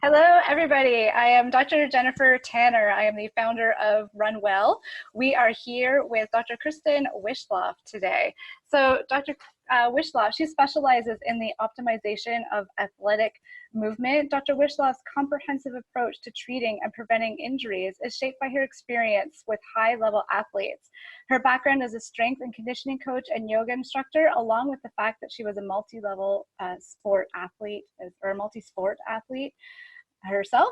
Hello, everybody. I am Dr. Jennifer Tanner. I am the founder of Run Well. We are here with Dr. Kristin Wishloff today. So Dr. Wishloff, she specializes in the optimization of athletic movement. Dr. Wishloff's comprehensive approach to treating and preventing injuries is shaped by her experience with high-level athletes. Her background as a strength and conditioning coach and yoga instructor, along with the fact that she was a multi-level sport athlete or multi-sport athlete herself.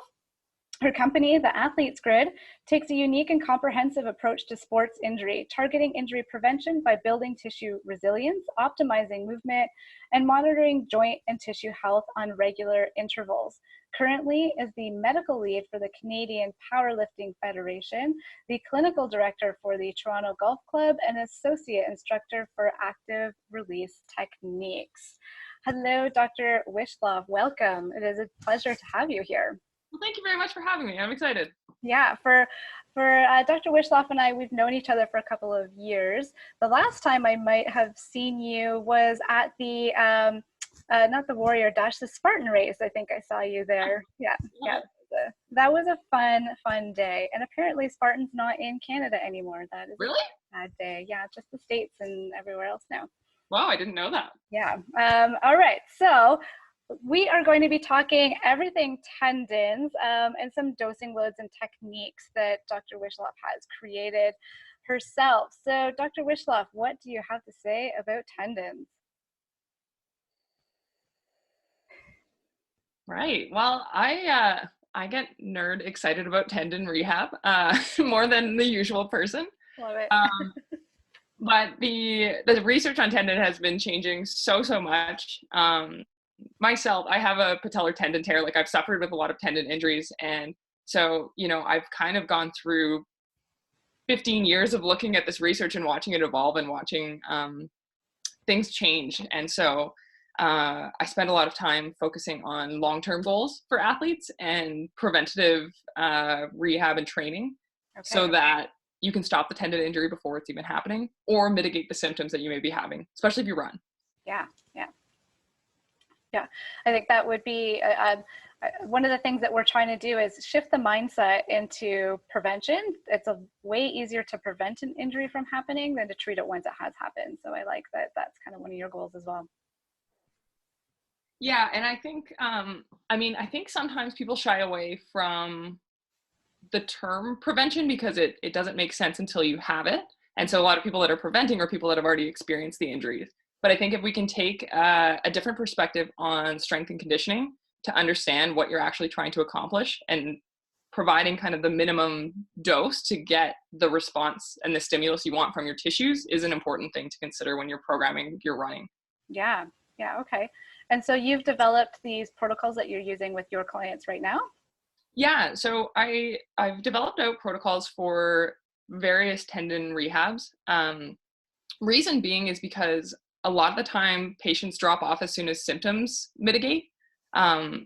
Her company, The Athletes Grid, takes a unique and comprehensive approach to sports injury, targeting injury prevention by building tissue resilience, optimizing movement, and monitoring joint and tissue health on regular intervals. Currently is the medical lead for the Canadian Powerlifting Federation, the clinical director for the Toronto Golf Club, and associate instructor for active release techniques. Hello, Dr. Wishloff. Welcome. It is a pleasure to have you here. Well, thank you very much for having me. I'm excited. Yeah, for Dr. Wishloff and I, we've known each other for a couple of years. The last time I might have seen you was at the, not the Warrior Dash, the Spartan race. I think I saw you there. Yeah. That was a fun day. And apparently Spartan's not in Canada anymore. That is Really? a bad day. Yeah, just the States and everywhere else now. Wow, I didn't know that. Yeah. All right. So we are going to be talking everything tendons and some dosing loads and techniques that Dr. Wishloff has created herself. So Dr. Wishloff, what do you have to say about tendons? Right. Well, I get nerd excited about tendon rehab more than the usual person. Love it. But the research on tendon has been changing so much. Myself, I have a patellar tendon tear. Like, I've suffered with a lot of tendon injuries. And so, I've kind of gone through 15 years of looking at this research and watching it evolve and watching things change. And so I spend a lot of time focusing on long-term goals for athletes and preventative rehab and training, so that you can stop the tendon injury before it's even happening, or mitigate the symptoms that you may be having, especially if you run. Yeah. I think that would be one of the things that we're trying to do is shift the mindset into prevention. It's a way easier to prevent an injury from happening than to treat it once it has happened. So I like that. That's kind of one of your goals as well. Yeah, and I think, I think sometimes people shy away from the term prevention because it doesn't make sense until you have it. And so a lot of people that are preventing are people that have already experienced the injuries. But I think if we can take a different perspective on strength and conditioning to understand what you're actually trying to accomplish and providing kind of the minimum dose to get the response and the stimulus you want from your tissues is an important thing to consider when you're programming your running. Yeah, okay. And so you've developed these protocols that you're using with your clients right now? Yeah, so I've developed out protocols for various tendon rehabs. Reason being is because a lot of the time patients drop off as soon as symptoms mitigate.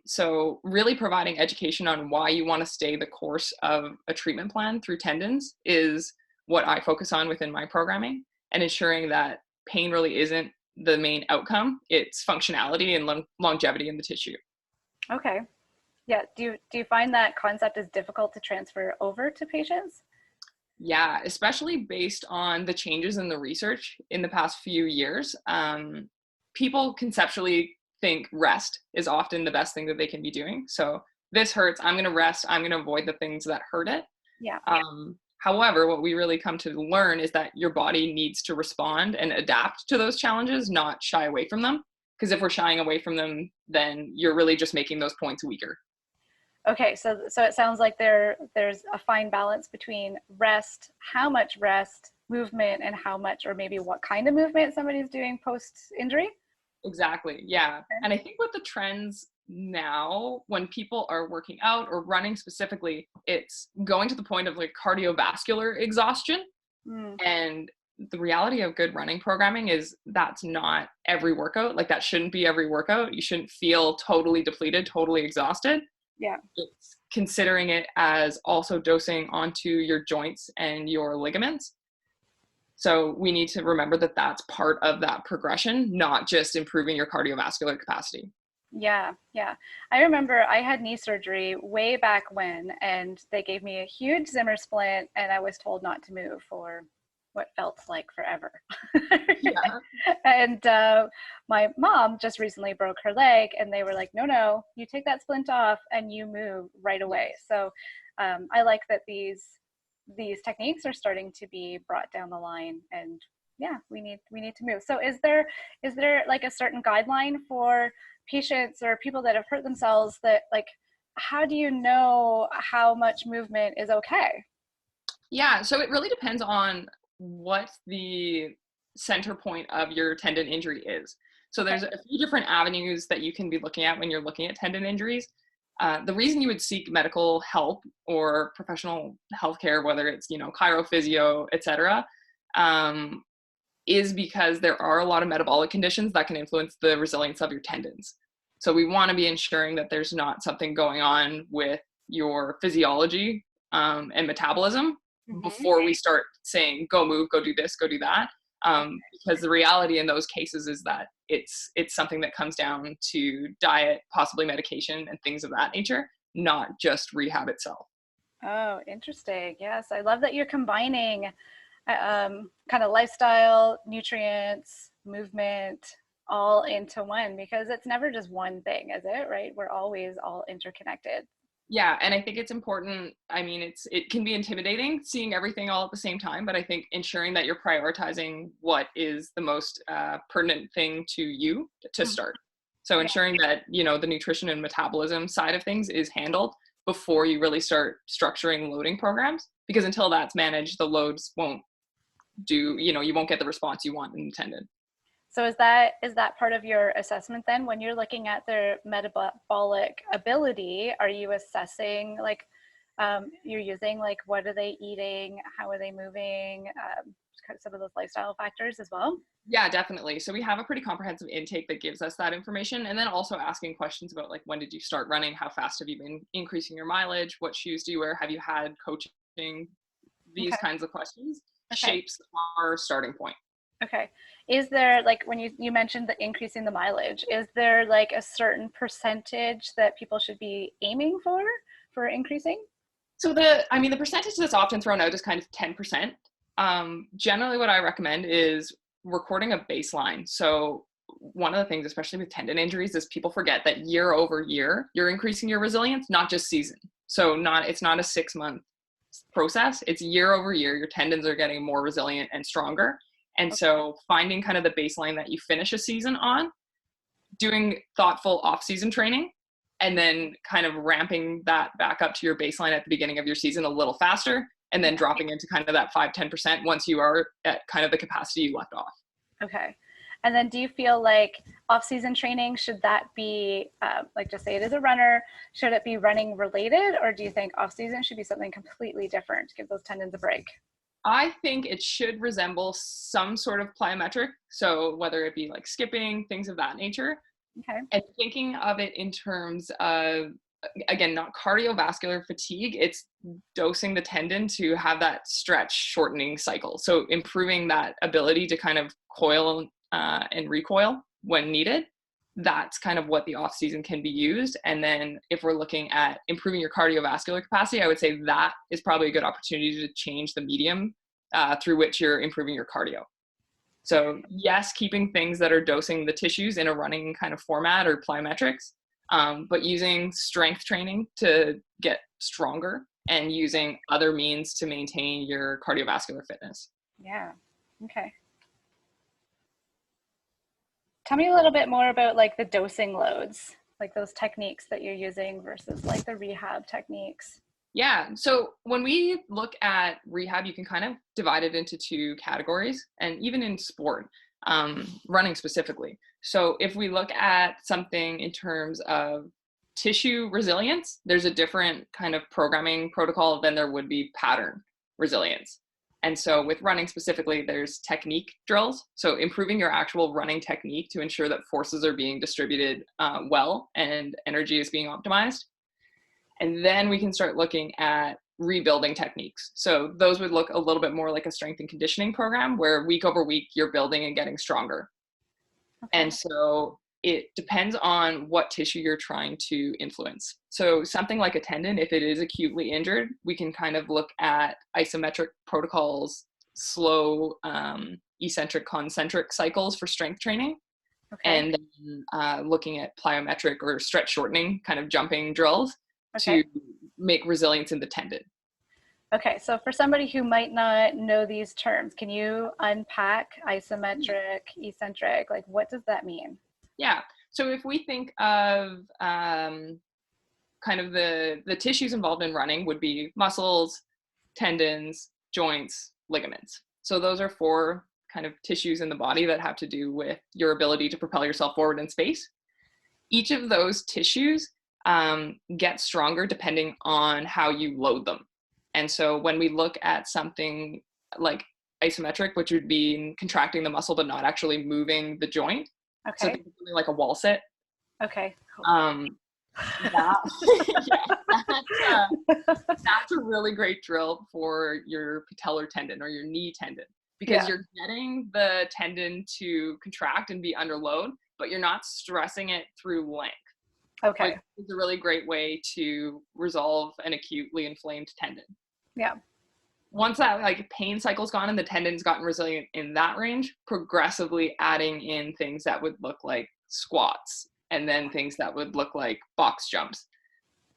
So really providing education on why you want to stay the course of a treatment plan through tendons is what I focus on within my programming, and ensuring that pain really isn't the main outcome. It's functionality and longevity in the tissue. Okay. Yeah. Do you find that concept is difficult to transfer over to patients? Yeah, especially based on the changes in the research in the past few years. People conceptually think rest is often the best thing that they can be doing. So this hurts, I'm going to rest, I'm going to avoid the things that hurt it. Yeah. However, what we really come to learn is that your body needs to respond and adapt to those challenges, not shy away from them. Because if we're shying away from them, then you're really just making those points weaker. Okay, so it sounds like there's a fine balance between rest, how much rest, movement, and how much, or maybe what kind of movement somebody's doing post-injury? Exactly, yeah. Okay. And I think with the trends now, when people are working out or running specifically, it's going to the point of like cardiovascular exhaustion. And the reality of good running programming is that's not every workout. Like, that shouldn't be every workout. You shouldn't feel totally depleted, totally exhausted. Yeah. It's considering it as also dosing onto your joints and your ligaments. So we need to remember that that's part of that progression, not just improving your cardiovascular capacity. Yeah, yeah. I remember I had knee surgery way back when, and they gave me a huge Zimmer splint, and I was told not to move for what felt like forever. Yeah. And my mom just recently broke her leg, and they were like, no, no, you take that splint off and you move right away. Yes. So I like that these techniques are starting to be brought down the line, and yeah, we need to move. So is there like a certain guideline for patients or people that have hurt themselves, that like, how do you know how much movement is okay? Yeah, so it really depends on what the center point of your tendon injury is. So Okay. there's a few different avenues that you can be looking at when you're looking at tendon injuries. The reason you would seek medical help or professional healthcare, whether it's, chiro, physio, etc., um, is because there are a lot of metabolic conditions that can influence the resilience of your tendons. So we want to be ensuring that there's not something going on with your physiology and metabolism Mm-hmm. before we start saying, go move, go do this, go do that. Because the reality in those cases is that it's something that comes down to diet, possibly medication, and things of that nature, not just rehab itself. Oh, interesting. Yes, I love that you're combining kind of lifestyle, nutrients, movement, all into one, because it's never just one thing, is it? Right? We're always all interconnected. Yeah, and I think it's important. I mean, it can be intimidating seeing everything all at the same time, but I think ensuring that you're prioritizing what is the most pertinent thing to you to Mhm. start. So Yeah. ensuring that, the nutrition and metabolism side of things is handled before you really start structuring loading programs, because until that's managed, the loads won't you won't get the response you want in the tendon. So is that part of your assessment then, when you're looking at their metabolic ability? Are you assessing like, you're using like, what are they eating, how are they moving, kind of some of those lifestyle factors as well? Yeah, definitely. So we have a pretty comprehensive intake that gives us that information. And then also asking questions about, like, when did you start running? How fast have you been increasing your mileage? What shoes do you wear? Have you had coaching? These Okay. kinds of questions Okay. shapes our starting point. Okay. Is there like, when you mentioned the increasing the mileage, is there like a certain percentage that people should be aiming for increasing? So the percentage that's often thrown out is kind of 10%. Generally what I recommend is recording a baseline. So one of the things, especially with tendon injuries, is people forget that year over year, you're increasing your resilience, not just season. So it's not a 6-month process. It's year over year. Your tendons are getting more resilient and stronger. And Okay. so finding kind of the baseline that you finish a season on, doing thoughtful off-season training, and then kind of ramping that back up to your baseline at the beginning of your season a little faster, and then dropping into kind of that 5-10% once you are at kind of the capacity you left off. Okay. And then do you feel like off-season training, should that be, like, just say it is a runner, should it be running related, or do you think off-season should be something completely different to give those tendons a break? I think it should resemble some sort of plyometric. So whether it be like skipping, things of that nature, Okay. and thinking of it in terms of, again, not cardiovascular fatigue, it's dosing the tendon to have that stretch shortening cycle. So improving that ability to kind of coil and recoil when needed. That's kind of what the off season can be used. And then if we're looking at improving your cardiovascular capacity, I would say that is probably a good opportunity to change the medium through which you're improving your cardio. So yes, keeping things that are dosing the tissues in a running kind of format or plyometrics, but using strength training to get stronger and using other means to maintain your cardiovascular fitness. Yeah. Okay. Tell me a little bit more about like the dosing loads, like those techniques that you're using versus like the rehab techniques. Yeah. So when we look at rehab, you can kind of divide it into two categories, and even in sport, running specifically. So if we look at something in terms of tissue resilience, there's a different kind of programming protocol than there would be pattern resilience. And so with running specifically, there's technique drills. So improving your actual running technique to ensure that forces are being distributed well and energy is being optimized. And then we can start looking at rebuilding techniques. So those would look a little bit more like a strength and conditioning program where week over week you're building and getting stronger. Okay. And so it depends on what tissue you're trying to influence. So something like a tendon, if it is acutely injured, we can kind of look at isometric protocols, slow eccentric concentric cycles for strength training, Okay. and then looking at plyometric or stretch shortening kind of jumping drills Okay. to make resilience in the tendon. Okay, so for somebody who might not know these terms, can you unpack isometric, eccentric? Like, what does that mean? Yeah. So if we think of kind of the tissues involved in running would be muscles, tendons, joints, ligaments. So those are 4 kind of tissues in the body that have to do with your ability to propel yourself forward in space. Each of those tissues get stronger depending on how you load them. And so when we look at something like isometric, which would be contracting the muscle but not actually moving the joint, so Okay. think of something like a wall sit. Okay. That, yeah, that's a really great drill for your patellar tendon or your knee tendon, because Yeah. you're getting the tendon to contract and be under load, but you're not stressing it through length. Okay. Which is a really great way to resolve an acutely inflamed tendon. Yeah. Once that like pain cycle's gone and the tendon's gotten resilient in that range, progressively adding in things that would look like squats and then things that would look like box jumps.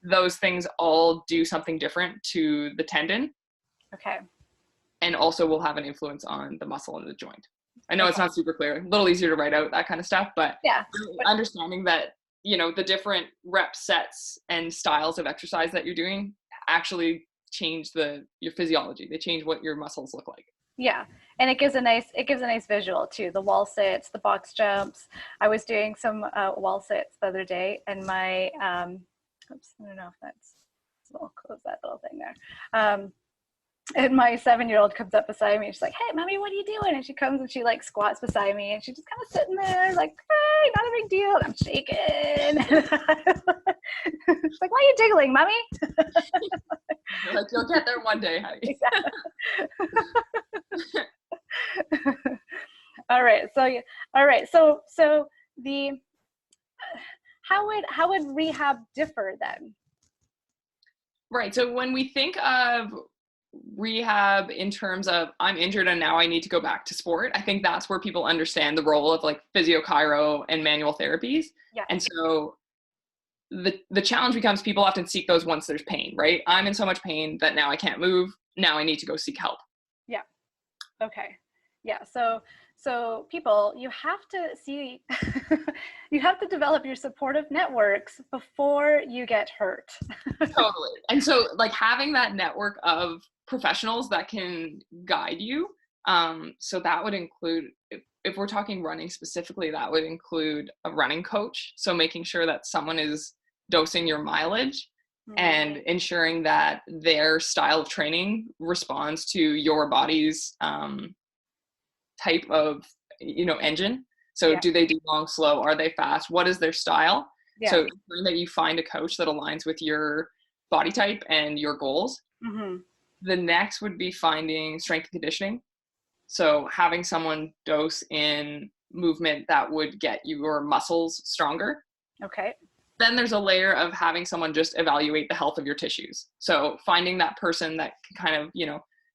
Those things all do something different to the tendon Okay. and also will have an influence on the muscle and the joint. I know Okay. it's not super clear, a little easier to write out that kind of stuff, but Yeah. understanding that, you know, the different rep sets and styles of exercise that you're doing actually change your physiology. They change what your muscles look like. Yeah, and it gives a nice visual too. The wall sits, the box jumps. I was doing some wall sits the other day, and my oops, I don't know if that's. We'll close that little thing there. And my 7-year-old comes up beside me and she's like, "Hey, mommy, what are you doing?" And she comes and she like squats beside me and she's just kind of sitting there like, "Hey, not a big deal." And I'm shaking. She's like, "Why are you jiggling, mommy?" Like, you'll get there one day, honey. All right. So the how would rehab differ then? Right. So when we think of rehab in terms of I'm injured and now I need to go back to sport, I think that's where people understand the role of like physio-chiro and manual therapies. Yeah. And so the challenge becomes people often seek those once there's pain, right? I'm in so much pain that now I can't move. Now I need to go seek help. Yeah. Okay. Yeah. So people, you have to see, you have to develop your supportive networks before you get hurt. Totally. And so like having that network of professionals that can guide you. So that would include, if we're talking running specifically, that would include a running coach. So making sure that someone is dosing your mileage and ensuring that their style of training responds to your body's type of, engine. So Yeah. do they do long, slow? Are they fast? What is their style? Yeah. So ensuring that you find a coach that aligns with your body type and your goals. Mm-hmm. The next would be finding strength and conditioning. So having someone dose in movement that would get your muscles stronger. Okay. Then there's a layer of having someone just evaluate the health of your tissues. So finding that person that can kind of,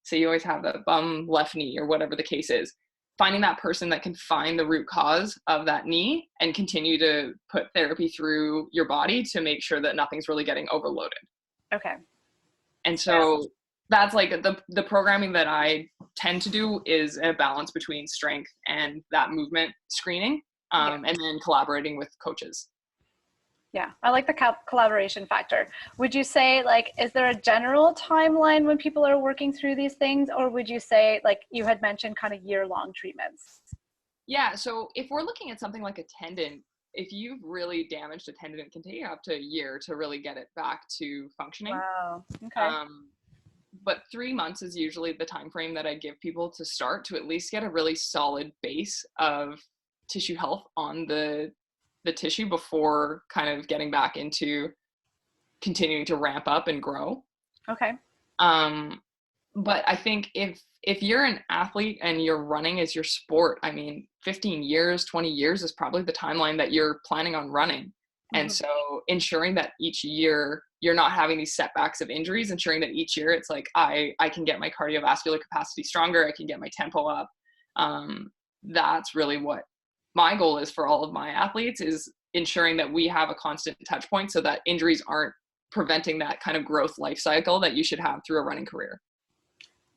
say you always have a bum left knee or whatever the case is, finding that person that can find the root cause of that knee and continue to put therapy through your body to make sure that nothing's really getting overloaded. Okay. And so that's like the programming that I tend to do is a balance between strength and that movement screening, and then collaborating with coaches. Yeah, I like the collaboration factor. Would you say, like, is there a general timeline when people are working through these things? Or would you say, like you had mentioned, kind of year-long treatments? Yeah, so if we're looking at something like a tendon, if you've really damaged a tendon, it can take up to a year to really get it back to functioning. Wow, okay. But 3 months is usually the time frame that I give people to start to at least get a really solid base of tissue health on the tissue before kind of getting back into continuing to ramp up and grow. Okay. But I think if you're an athlete and you're running as your sport, I mean, 15 years, 20 years is probably the timeline that you're planning on running. And Mhm. so ensuring that each year you're not having these setbacks of injuries, ensuring that each year it's like, I can get my cardiovascular capacity stronger. I can get my tempo up. That's really what my goal is for all of my athletes, is ensuring that we have a constant touch point so that injuries aren't preventing that kind of growth life cycle that you should have through a running career.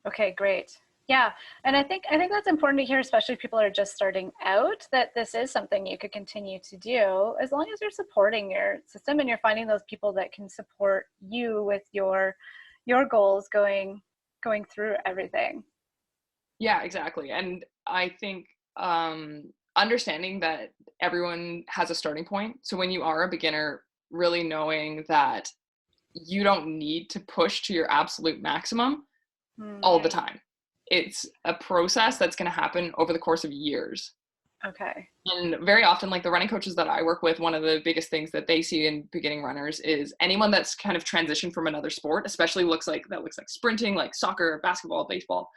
Okay, great. Yeah, and I think that's important to hear, especially if people are just starting out, that this is something you could continue to do as long as you're supporting your system and you're finding those people that can support you with your goals going through everything. Yeah, exactly. And I think understanding that everyone has a starting point. So when you are a beginner, really knowing that you don't need to push to your absolute maximum Hmm. all the time. It's a process that's going to happen over the course of years. Okay. And very often, like the running coaches that I work with, one of the biggest things that they see in beginning runners is anyone that's kind of transitioned from another sport, especially looks like sprinting, like soccer, basketball, baseball,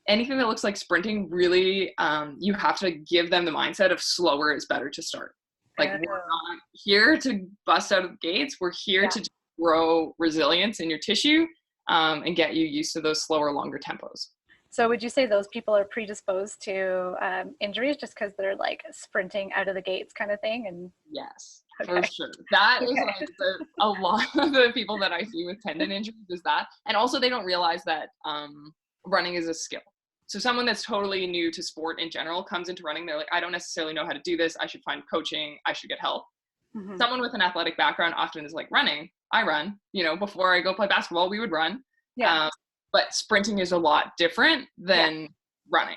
anything that looks like sprinting, really, you have to give them the mindset of slower is better to start. Like, we're Oh, not here to bust out of the gates. We're here yeah. to just grow resilience in your tissue, and get you used to those slower, longer tempos. So would you say those people are predisposed to injuries just because they're like sprinting out of the gates kind of thing? And Yes, for okay. sure. That is Okay. like a lot of the people that I see with tendon injuries is that. And also they don't realize that running is a skill. So someone that's totally new to sport in general comes into running, they're like, I don't necessarily know how to do this. I should find coaching. I should get help. Hmm. Someone with an athletic background often is like, running, I run, before I go play basketball, we would run. Yeah. Um, but sprinting is a lot different Yeah. than running,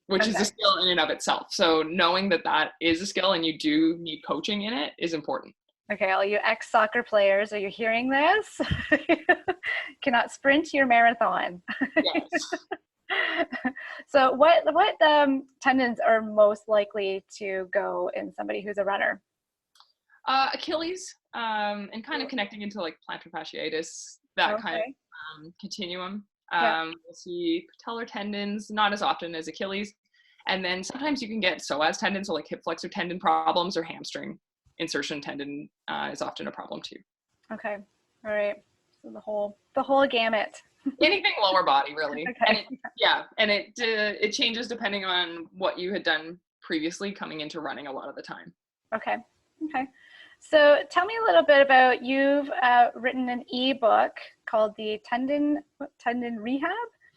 which is a Okay. skill in and of itself. So knowing that that is a skill and you do need coaching in it is important. Okay, all you ex-soccer players, are you hearing this? Cannot sprint your marathon. Yes. So what tendons are most likely to go in somebody who's a runner? Achilles, and kind of connecting into like plantar fasciitis, that kind of Okay. continuum. Yeah. We'll see patellar tendons, not as often as Achilles. And then sometimes you can get psoas tendons, so like hip flexor tendon problems, or hamstring insertion tendon is often a problem too. Okay. All right. So the whole gamut. Anything lower body, really. And Okay. it changes depending on what you had done previously coming into running a lot of the time. Okay. Okay. So tell me a little bit about you've written an ebook called the Tendon Rehab.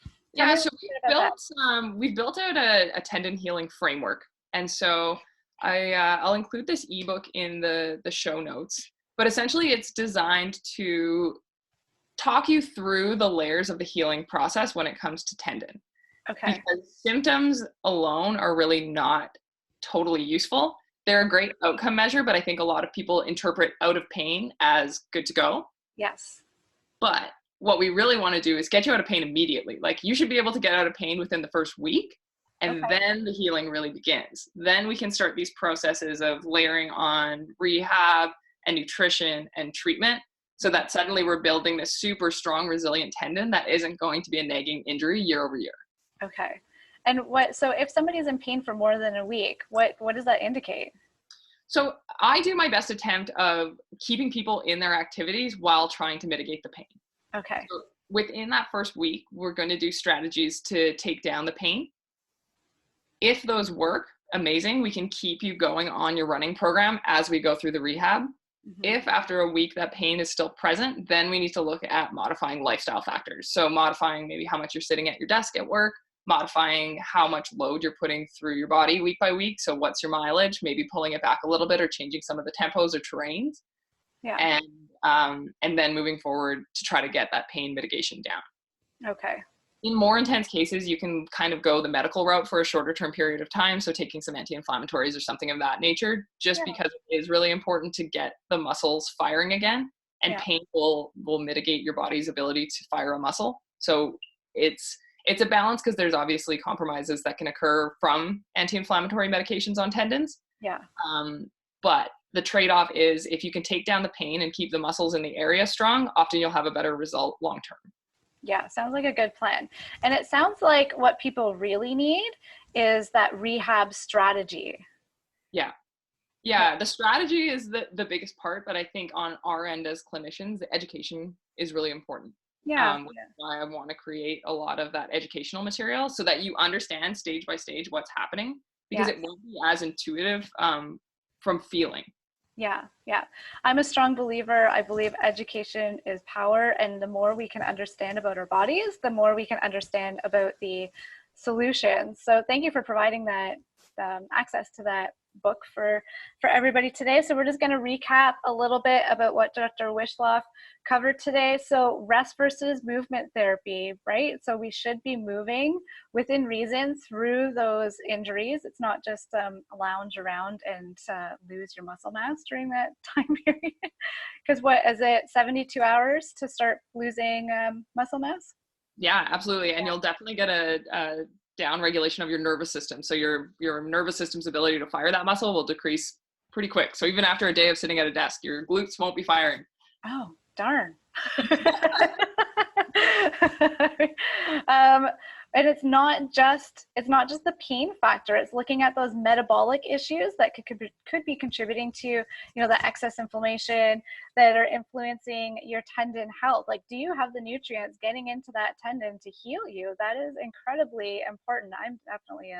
Tell me Yeah, a so little bit about that. we've built out a tendon healing framework, and so I'll include this ebook in the show notes. But essentially, it's designed to talk you through the layers of the healing process when it comes to tendon, Okay. because symptoms alone are really not totally useful. They're a great outcome measure, but I think a lot of people interpret out of pain as good to go. Yes. But what we really want to do is get you out of pain immediately. Like, you should be able to get out of pain within the first week, and Okay. then the healing really begins. Then we can start these processes of layering on rehab and nutrition and treatment, so that suddenly we're building this super strong, resilient tendon that isn't going to be a nagging injury year over year. Okay. And so if somebody's in pain for more than a week, what does that indicate? So I do my best attempt of keeping people in their activities while trying to mitigate the pain. Okay. So within that first week, we're going to do strategies to take down the pain. If those work, amazing. We can keep you going on your running program as we go through the rehab. Hmm. If after a week that pain is still present, then we need to look at modifying lifestyle factors. So modifying maybe how much you're sitting at your desk at work, modifying how much load you're putting through your body week by week. So what's your mileage? Maybe pulling it back a little bit or changing some of the tempos or terrains, Yeah. and then moving forward to try to get that pain mitigation down. Okay. In more intense cases, you can kind of go the medical route for a shorter term period of time. So taking some anti-inflammatories or something of that nature, just Yeah. because it is really important to get the muscles firing again. And Yeah. pain will mitigate your body's ability to fire a muscle. So it's a balance, because there's obviously compromises that can occur from anti-inflammatory medications on tendons. Yeah. But the trade-off is, if you can take down the pain and keep the muscles in the area strong, often you'll have a better result long term. Yeah, sounds like a good plan. And it sounds like what people really need is that rehab strategy. Yeah. Yeah, Yeah, the strategy is the biggest part, but I think on our end as clinicians, the education is really important. yeah, Which is why I want to create a lot of that educational material so that you understand stage by stage what's happening, because yeah. it won't be as intuitive from feeling. Yeah, yeah. I'm a strong believer. I believe education is power, and the more we can understand about our bodies, the more we can understand about the solutions. So thank you for providing that access to that book for everybody today. So we're just going to recap a little bit about what Dr. Wishloff covered today. So rest versus movement therapy, right? So we should be moving within reason through those injuries. It's not just lounge around and lose your muscle mass during that time period. Because what is it, 72 hours to start losing muscle mass? Yeah, absolutely. And you'll definitely get a down regulation of your nervous system. So your nervous system's ability to fire that muscle will decrease pretty quick. So even after a day of sitting at a desk, your glutes won't be firing. Oh, darn. um, and it's not just the pain factor. It's looking at those metabolic issues that could be contributing to, the excess inflammation that are influencing your tendon health. Like, do you have the nutrients getting into that tendon to heal you? That is incredibly important. I'm definitely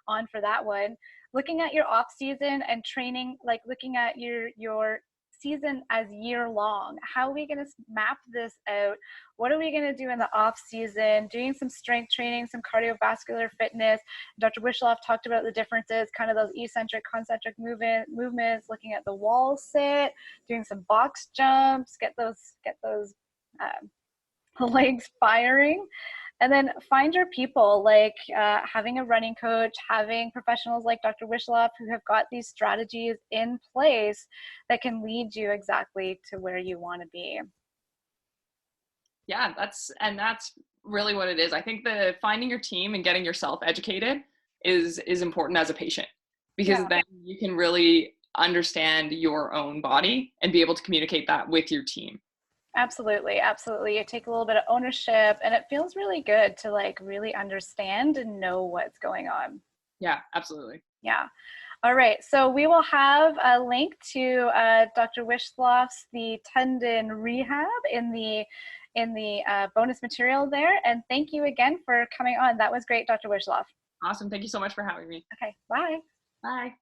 on for that one. Looking at your off season and training, like looking at your season as year long. How are we going to map this out? What are we going to do in the off season? Doing some strength training, some cardiovascular fitness. Dr. Wishloff talked about the differences, kind of those eccentric, concentric movements, looking at the wall sit, doing some box jumps, get those legs firing. And then find your people, like having a running coach, having professionals like Dr. Wishloff who have got these strategies in place that can lead you exactly to where you want to be. Yeah, that's really what it is. I think the finding your team and getting yourself educated is important as a patient, because Yeah, then you can really understand your own body and be able to communicate that with your team. absolutely. Absolutely. You take a little bit of ownership, and it feels really good to like really understand and know what's going on. Yeah, absolutely. Yeah. All right, so we will have a link to Dr. Wishloff's The Tendon Rehab in the bonus material there. And thank you again for coming on. That was great, Dr. Wishloff. Awesome. Thank you so much for having me. Okay, bye. Bye.